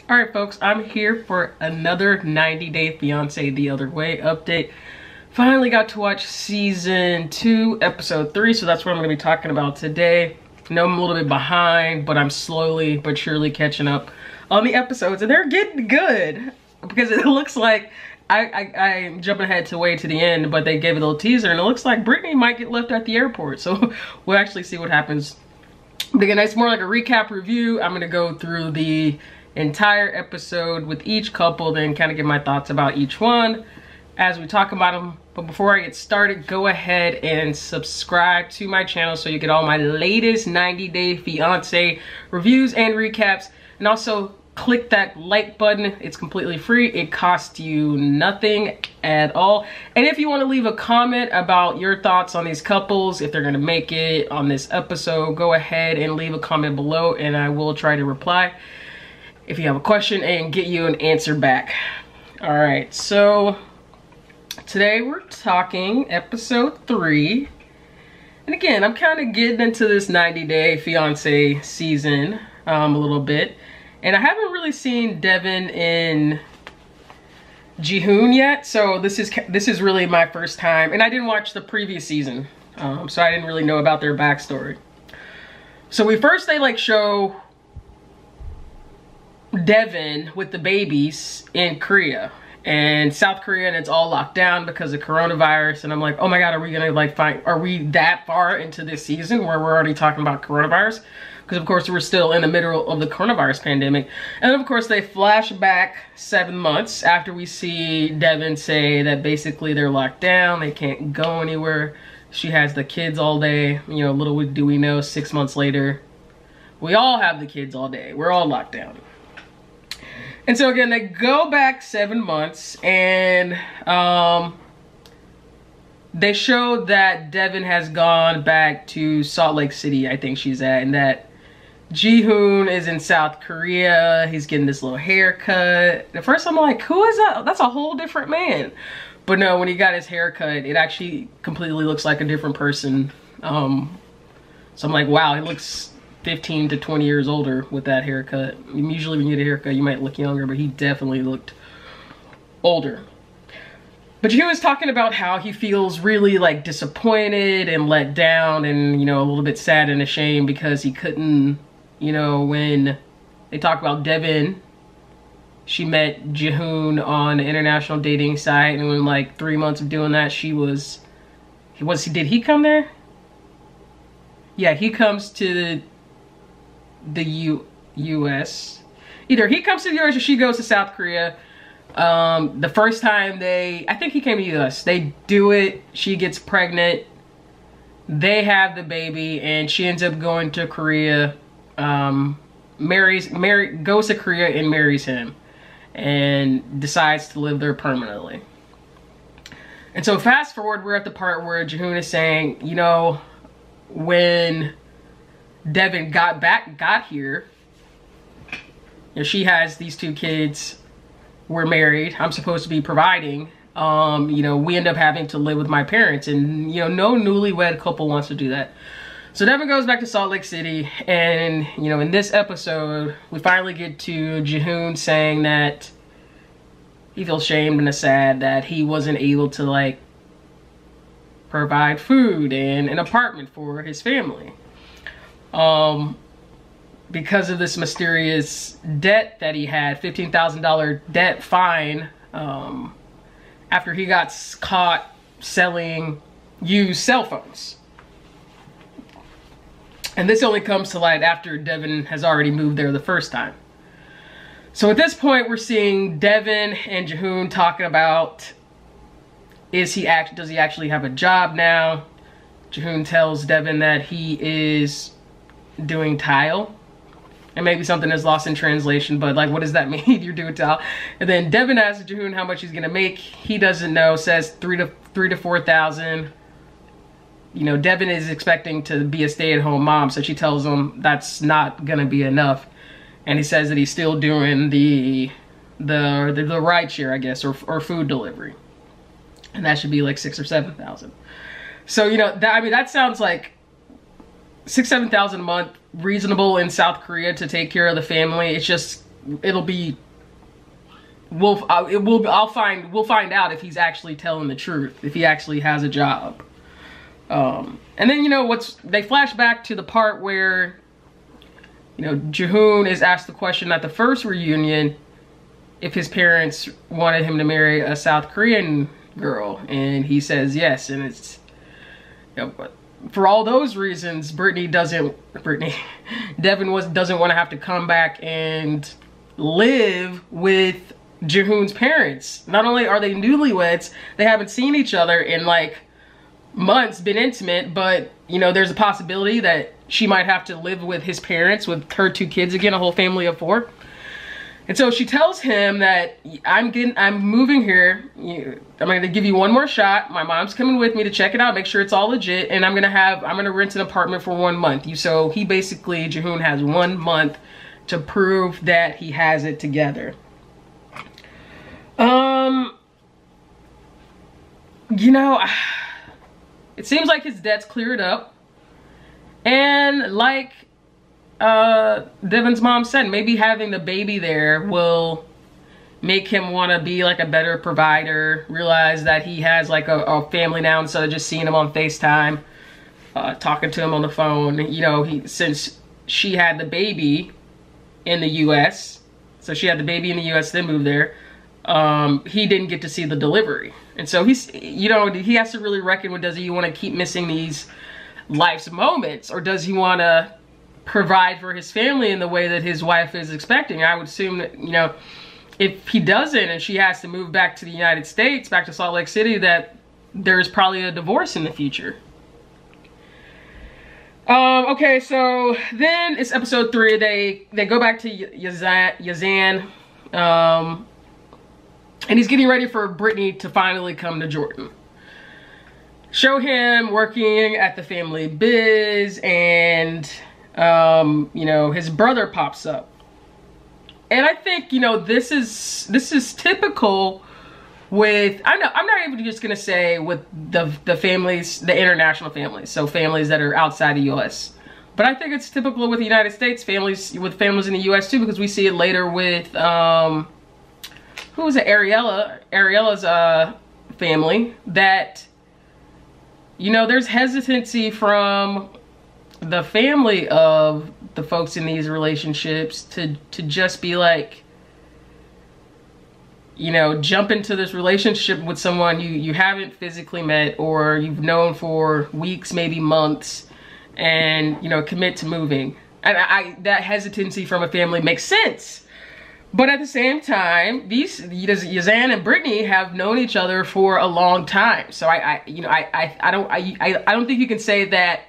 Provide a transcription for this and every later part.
All right, folks, I'm here for another 90 Day Fiance the Other Way update. Finally got to watch season 2, episode 3, so that's what I'm going to be talking about today. I know I'm a little bit behind, but I'm slowly but surely catching up on the episodes, and they're getting good because it looks like I'm jumping ahead to way to the end, but they gave a little teaser, and it looks like Brittany might get left at the airport, so we'll actually see what happens. But again, it's more like a recap review. I'm going to go through the entire episode with each couple, then kind of give my thoughts about each one as we talk about them. But before I get started, go ahead and subscribe to my channel so you get all my latest 90 Day Fiance reviews and recaps. And also click that like button. It's completely free. It costs you nothing at all. And if you want to leave a comment about your thoughts on these couples, if they're going to make it on this episode, go ahead and leave a comment below and I will try to reply if you have a question and get you an answer back. All right, so today we're talking episode 3. And again, I'm kind of getting into this 90 Day Fiance season a little bit. And I haven't really seen Devin and Jihoon yet, so this is really my first time. And I didn't watch the previous season, so I didn't really know about their backstory. So they like show Devin with the babies in Korea and South Korea, and it's all locked down because of coronavirus. And I'm like, oh my god, are we gonna like are we that far into this season where we're already talking about coronavirus? Because of course we're still in the middle of the coronavirus pandemic. And then of course they flash back 7 months after we see Devin say that basically they're locked down, they can't go anywhere. She has the kids all day. You know, little do we know, 6 months later, we all have the kids all day. We're all locked down. And so again, they go back 7 months, and they show that Devin has gone back to Salt Lake City, I think she's at, and that Jihoon is in South Korea. He's getting this little haircut. At first I'm like, who is that? That's a whole different man. But no, when he got his haircut, it actually completely looks like a different person. So I'm like, wow, he looks 15 to 20 years older with that haircut. I mean, usually when you get a haircut, you might look younger, but he definitely looked older. But he was talking about how he feels really like disappointed and let down and, you know, a little bit sad and ashamed because he couldn't, you know, when they talk about Devin, she met Jihoon on an international dating site, and in like 3 months of doing that, did he come there? Yeah, he comes to the U.S. Either he comes to the U.S. or she goes to South Korea. The first time I think he came to the U.S. They do it. She gets pregnant. They have the baby, and she ends up going to Korea. Goes to Korea and marries him, and decides to live there permanently. And so fast forward, we're at the part where Jihoon is saying, you know, when Devin got here, you know, she has these 2 kids, we're married, I'm supposed to be providing, you know, we end up having to live with my parents, and you know, no newlywed couple wants to do that. So Devin goes back to Salt Lake City, and you know, in this episode we finally get to Jihoon saying that he feels shamed and sad that he wasn't able to like provide food and an apartment for his family. Because of this mysterious debt that he had, $15,000 debt fine, after he got caught selling used cell phones. And this only comes to light after Devin has already moved there the first time. So at this point, we're seeing Devin and Jihoon talking about, does he actually have a job now? Jihoon tells Devin that he is doing tile. And maybe something is lost in translation, but like, what does that mean? You're doing tile. And then Devin asks Jihoon how much he's gonna make. He doesn't know, says three to 4,000. You know, Devin is expecting to be a stay-at-home mom, so she tells him that's not gonna be enough. And he says that he's still doing the ride share, I guess, or food delivery. And that should be like 6,000 or 7,000. So, you know, that sounds like 6,000 to 7,000 a month, reasonable in South Korea to take care of the family. It's just it'll be, we'll find out if he's actually telling the truth, if he actually has a job. And then, you know, they flash back to the part where, you know, Jihoon is asked the question at the first reunion if his parents wanted him to marry a South Korean girl, and he says yes. And it's, you know, for all those reasons, Devin doesn't want to have to come back and live with Jihoon's parents. Not only are they newlyweds, they haven't seen each other in like months, been intimate, but you know, there's a possibility that she might have to live with his parents, with her 2 kids again, a whole family of 4. And so she tells him that I'm moving here. I'm going to give you one more shot. My mom's coming with me to check it out, make sure it's all legit. And I'm going to rent an apartment for 1 month. So he basically, Jihoon has 1 month to prove that he has it together. You know, it seems like his debt's cleared up. And like Devin's mom said, maybe having the baby there will make him want to be like a better provider, realize that he has like a family now instead of just seeing him on FaceTime, talking to him on the phone. You know, since she had the baby in the US, so she had the baby in the US, then moved there, he didn't get to see the delivery. And so he's, you know, he has to really reckon with, does he want to keep missing these life's moments, or does he want to provide for his family in the way that his wife is expecting? I would assume that, you know, if he doesn't and she has to move back to the United States, back to Salt Lake City, that there's probably a divorce in the future. Okay, so then it's episode 3. They go back to Yazan, and he's getting ready for Brittany to finally come to Jordan. Show him working at the family biz, and you know, his brother pops up. And I think, you know, this is typical with, I'm not even just gonna say with the families, the international families, so families that are outside the US. But I think it's typical with the United States families, with families in the US too, because we see it later with who was it, Ariela's family, that, you know, there's hesitancy from the family of the folks in these relationships to just be like, you know, jump into this relationship with someone you haven't physically met, or you've known for weeks, maybe months, and, you know, commit to moving. And that hesitancy from a family makes sense. But at the same time, Yazan and Brittany have known each other for a long time. So I don't think you can say that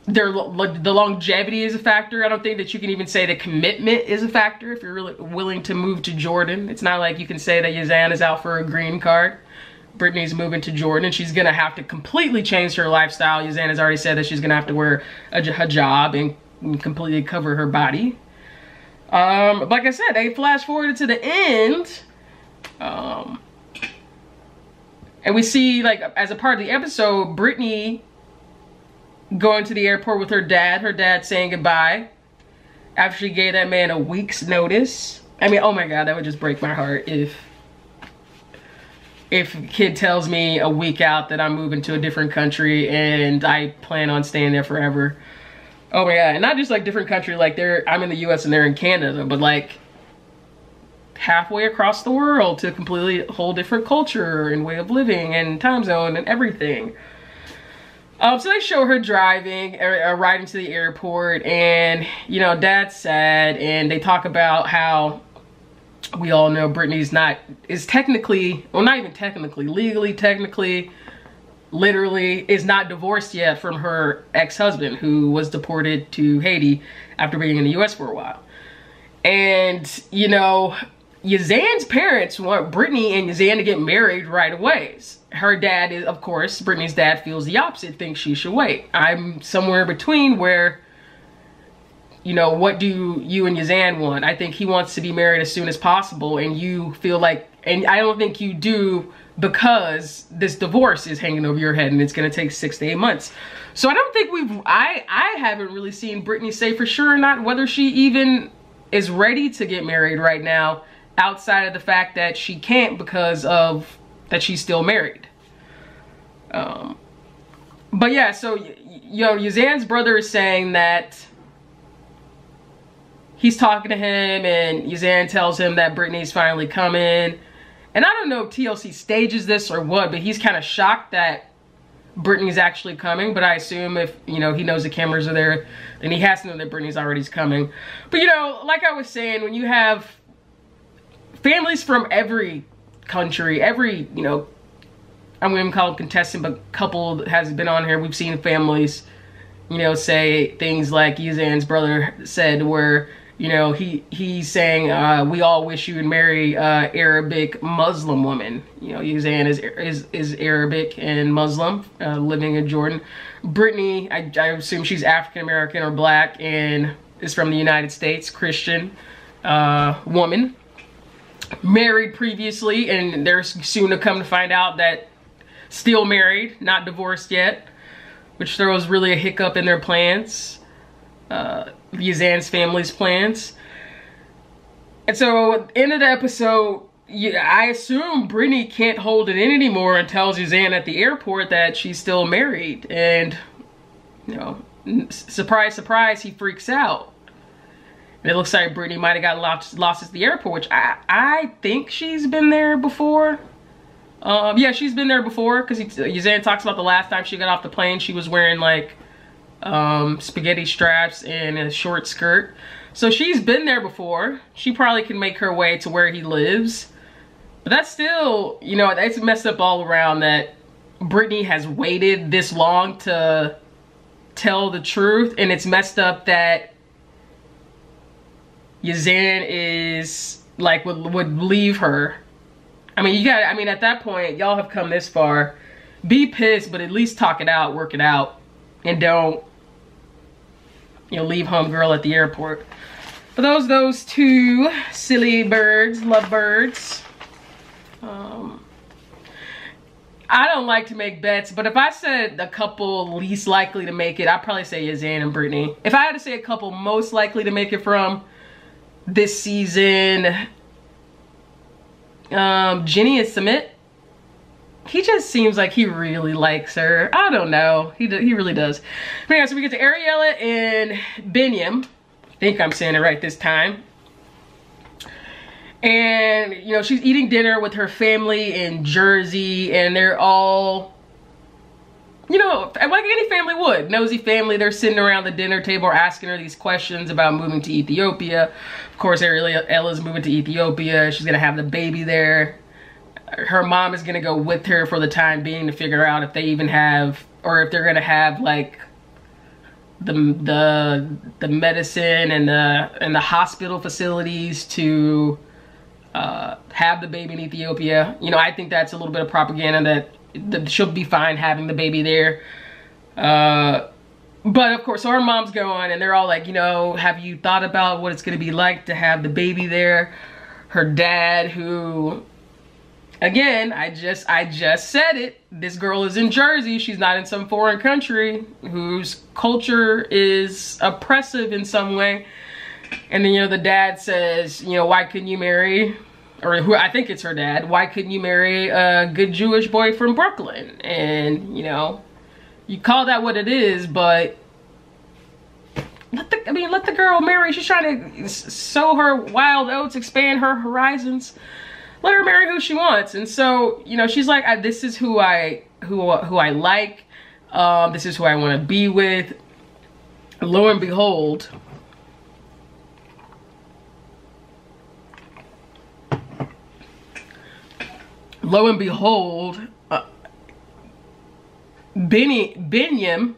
the longevity is a factor. I don't think that you can even say the commitment is a factor if you're really willing to move to Jordan. It's not like you can say that Yazan is out for a green card. Brittany's moving to Jordan, and she's gonna have to completely change her lifestyle. Yazan has already said that she's gonna have to wear a hijab and completely cover her body. Like I said, they flash forward to the end, and we see, like, as a part of the episode, Brittany going to the airport with her dad saying goodbye after she gave that man a week's notice. I mean, oh my God, that would just break my heart if a kid tells me a week out that I'm moving to a different country and I plan on staying there forever. Oh my God, and not just like different country, like I'm in the US and they're in Canada, but like halfway across the world to a completely whole different culture and way of living and time zone and everything. So they show her driving, riding to the airport, and, you know, Dad's sad, and they talk about how we all know Brittany's is technically, well, not even technically, legally, technically, literally, is not divorced yet from her ex-husband, who was deported to Haiti after being in the US for a while. And, you know, Yazan's parents want Brittany and Yazan to get married right away. Her dad is, of course, Brittany's dad feels the opposite, thinks she should wait. I'm somewhere in between where, you know, what do you and Yazan want? I think he wants to be married as soon as possible, and you feel like And I don't think you do, because this divorce is hanging over your head and it's gonna take 6 to 8 months. So I don't think I haven't really seen Brittany say for sure or not whether she even is ready to get married right now, outside of the fact that she can't because of that she's still married. But yeah, so, you know, Yazan's brother is saying that he's talking to him and Yazan tells him that Brittany's finally coming. And I don't know if TLC stages this or what, but he's kind of shocked that Brittany's actually coming. But I assume if, you know, he knows the cameras are there, then he has to know that Brittany's already coming. But, you know, like I was saying, when you have families from every country, every, you know, I'm going to call them contestant, but couple that has been on here, we've seen families, you know, say things like Yazan's brother said, where, you know, he's saying, we all wish you would marry Arabic Muslim woman. You know, Yazan is Arabic and Muslim, living in Jordan. Brittany, I assume she's African American or black and is from the United States, Christian woman. Married previously, and they're soon to come to find out that still married, not divorced yet, which throws really a hiccup in their plans. Yazan's family's plans. And so, end of the episode, I assume Brittany can't hold it in anymore and tells Yazan at the airport that she's still married. And, you know, surprise, surprise, he freaks out. And it looks like Brittany might have got lost at the airport, which I think she's been there before. Yeah, she's been there before, because Yazan talks about the last time she got off the plane, she was wearing like spaghetti straps and a short skirt. So she's been there before. She probably can make her way to where he lives. But that's still, you know, it's messed up all around that Brittany has waited this long to tell the truth. And it's messed up that Yazan is like, would leave her. I mean, at that point, y'all have come this far. Be pissed, but at least talk it out, work it out. And don't, you know, leave homegirl at the airport. For those two silly birds, lovebirds. I don't like to make bets, but if I said a couple least likely to make it, I'd probably say Yazan and Brittany. If I had to say a couple most likely to make it from this season, Jenny and Sumit. He just seems like he really likes her. I don't know. He really does. But yeah, so we get to Ariela and Binyam. I think I'm saying it right this time. And, you know, she's eating dinner with her family in Jersey. And they're all, you know, like any family would. Nosy family. They're sitting around the dinner table asking her these questions about moving to Ethiopia. Of course, Ariela's moving to Ethiopia. She's going to have the baby there. Her mom is gonna go with her for the time being to figure out if they even have, or if they're gonna have like the medicine and the hospital facilities to have the baby in Ethiopia. You know, I think that's a little bit of propaganda that she'll be fine having the baby there. But of course, so her mom's going, and they're all like, you know, have you thought about what it's gonna be like to have the baby there? Her dad, who, again, I just said it. This girl is in Jersey. She's not in some foreign country whose culture is oppressive in some way. And then, you know, the dad says, you know, why couldn't you marry, or who, I think it's her dad, why couldn't you marry a good Jewish boy from Brooklyn? And, you know, you call that what it is, but let the girl marry. She's trying to sow her wild oats, expand her horizons. Let her marry who she wants. And so, you know, she's like, this is who I like. This is who I want to be with. Lo and behold, Binyam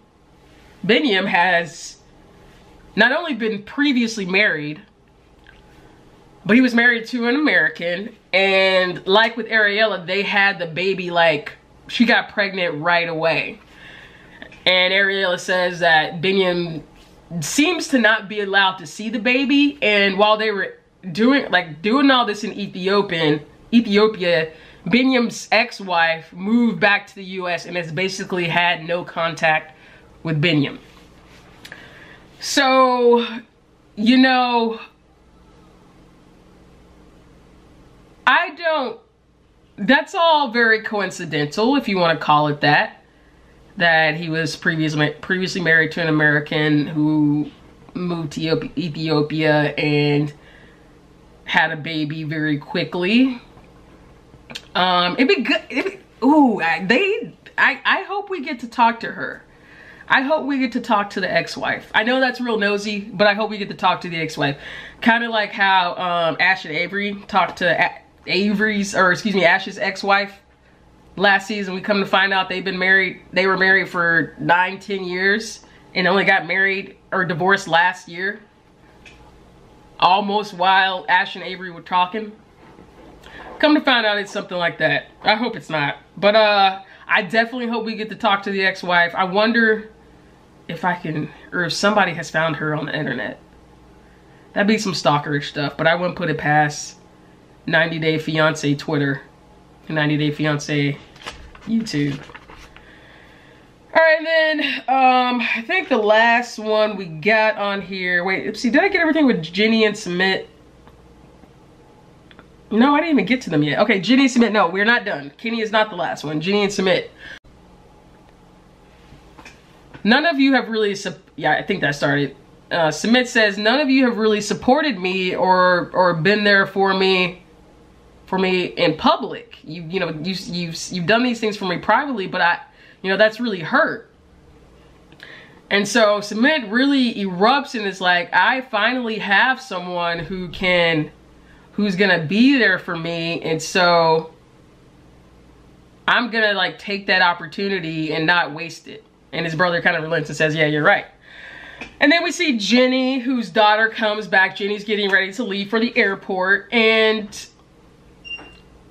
has not only been previously married, but he was married to an American. And like with Ariela, they had the baby, like, she got pregnant right away. And Ariela says that Binyam seems to not be allowed to see the baby. And while they were doing all this in Ethiopian, Ethiopia, Binyam's ex-wife moved back to the US and has basically had no contact with Binyam. So, you know, that's all very coincidental, if you want to call it that. That he was previously married to an American who moved to Ethiopia and had a baby very quickly. It'd be good. I hope we get to talk to her. I hope we get to talk to the ex-wife. I know that's real nosy, but I hope we get to talk to the ex-wife. Kind of like how Ash and Avery talked to Ash's ex-wife last season. We come to find out they were married for 9-10 years and only got married or divorced last year. Almost while Ash and Avery were talking. Come to find out it's something like that. I hope it's not. But I definitely hope we get to talk to the ex-wife. I wonder if I can, or if somebody has found her on the internet. That'd be some stalkerish stuff, but I wouldn't put it past 90 Day Fiancé Twitter, 90 Day Fiancé YouTube. Alright, then, I think the last one we got on here, wait, see, did I get everything with Jenny and Sumit? No, I didn't even get to them yet. Okay, Jenny and Sumit, no, we're not done. Kenny is not the last one. Jenny and Sumit. None of you have really, yeah, I think that started. Sumit says, none of you have really supported me or been there for me in public. You've done these things for me privately, but that's really hurt. And so Sumit really erupts and is like, I finally have someone who's gonna be there for me, and so I'm gonna like take that opportunity and not waste it. And his brother kind of relents and says, yeah, you're right. And then we see Jenny, whose daughter comes back. Jenny's getting ready to leave for the airport, and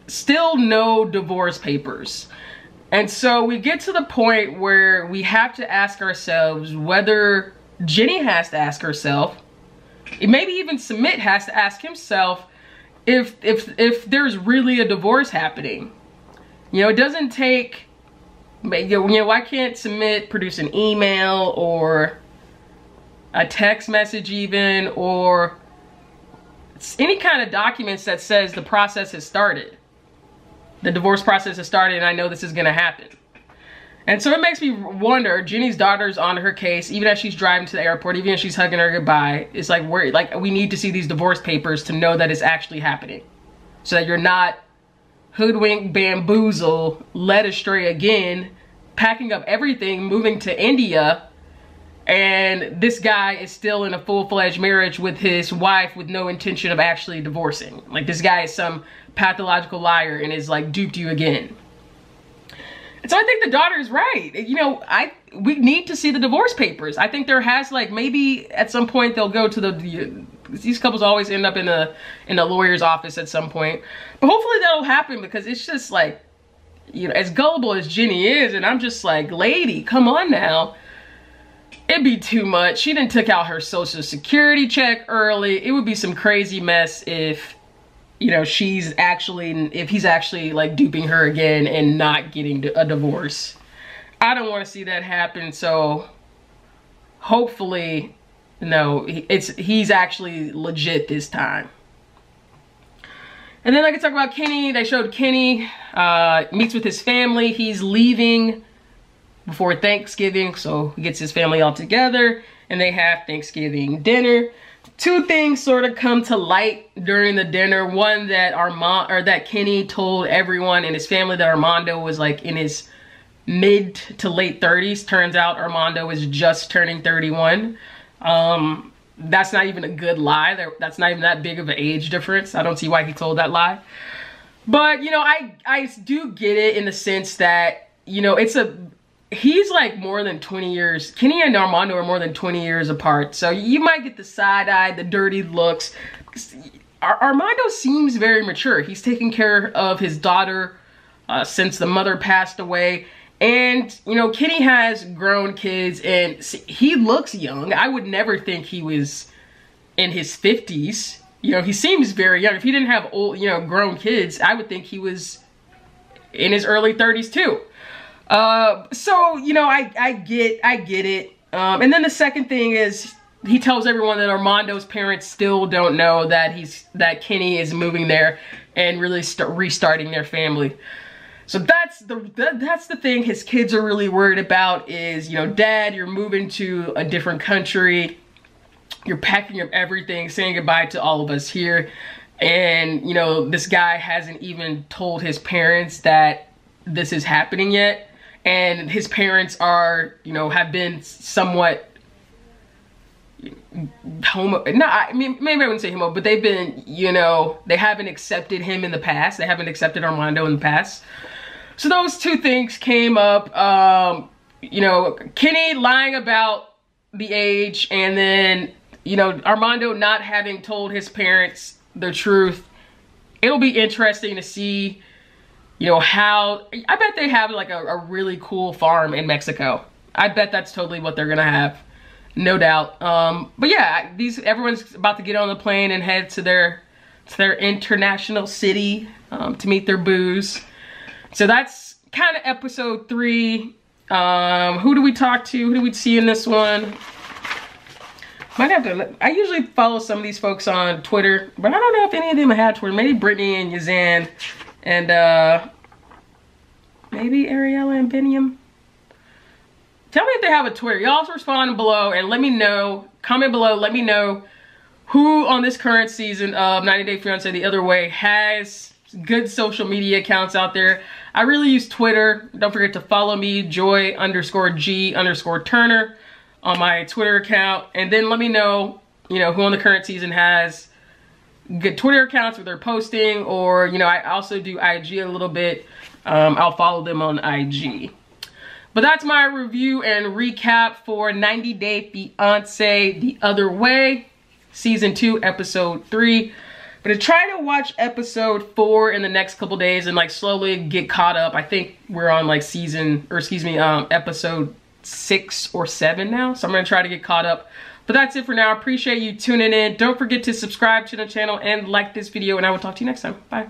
still no divorce papers. And so we get to the point where we have to ask ourselves whether Jenny has to ask herself, maybe even Sumit has to ask himself, if there's really a divorce happening. It doesn't take, why can't Sumit produce an email or a text message even, or any kind of documents that says the process has started. The divorce process has started and I know this is gonna happen. And so it makes me wonder, Jenny's daughter's on her case, even as she's driving to the airport, even as she's hugging her goodbye. It's like, we need to see these divorce papers to know that it's actually happening. So that you're not hoodwinked, bamboozled, led astray again, packing up everything, moving to India, and this guy is still in a full-fledged marriage with his wife with no intention of actually divorcing. Like, this guy is some pathological liar and is like duped you again. And so I think the daughter is right. We need to see the divorce papers. I think there has, like, maybe at some point they'll go to these couples always end up in a lawyer's office at some point. But hopefully that'll happen, because it's just like, as gullible as Jenny is, and I'm just like, lady, come on now. It'd be too much. She done took out her social security check early. It would be some crazy mess if, he's actually like duping her again and not getting a divorce. I don't want to see that happen. So hopefully, no, he's actually legit this time. And then I can talk about Kenny. They showed Kenny meets with his family. He's leaving before Thanksgiving, so he gets his family all together and they have Thanksgiving dinner. Two things sort of come to light during the dinner. One, that Kenny told everyone in his family that Armando was like in his mid to late 30s. Turns out Armando is just turning 31. That's not even a good lie. That's not even that big of an age difference. I don't see why he told that lie. But, I do get it in the sense that, he's like more than 20 years. Kenny and Armando are more than 20 years apart. So you might get the side eye, the dirty looks. Armando seems very mature. He's taking care of his daughter since the mother passed away. And, Kenny has grown kids and he looks young. I would never think he was in his 50s. you know, he seems very young. If he didn't have old, you know, grown kids, I would think he was in his early 30s too. So, you know, I get it. And then the second thing is, he tells everyone that Armando's parents still don't know that Kenny is moving there and really restarting their family. So that's the thing his kids are really worried about is, you know, Dad, you're moving to a different country. You're packing up everything, saying goodbye to all of us here. And, you know, this guy hasn't even told his parents that this is happening yet. And his parents are, you know, have been somewhat homo, no, I mean, maybe I wouldn't say homo, but they've been, you know, they haven't accepted him in the past. They haven't accepted Armando in the past. So those two things came up. You know, Kenny lying about the age, and then, you know, Armando not having told his parents the truth. It'll be interesting to see, you know, how, I bet they have like a really cool farm in Mexico. I bet that's totally what they're gonna have. No doubt. But yeah, everyone's about to get on the plane and head to their international city to meet their boos. So that's kind of episode 3. Who do we talk to? Who do we see in this one? Might have to. I usually follow some of these folks on Twitter, but I don't know if any of them had Twitter. Maybe Brittany and Yazan, and maybe Ariela and Beniam. Tell me if they have a Twitter. Y'all respond below and let me know. Comment below. Let me know who on this current season of 90 Day Fiancé The Other Way has good social media accounts out there. I really use Twitter. Don't forget to follow me, Joy_G_Turner on my Twitter account. And then let me know, you know, who on the current season has good Twitter accounts where they're posting, or, you know, I also do IG a little bit. I'll follow them on IG. But that's my review and recap for 90 Day Fiancé The Other Way, Season 2, Episode 3. I'm gonna try to watch Episode 4 in the next couple days and like slowly get caught up. I think we're on like Episode 6 or 7 now. So I'm gonna try to get caught up. But that's it for now. I appreciate you tuning in. Don't forget to subscribe to the channel and like this video, and I will talk to you next time. Bye.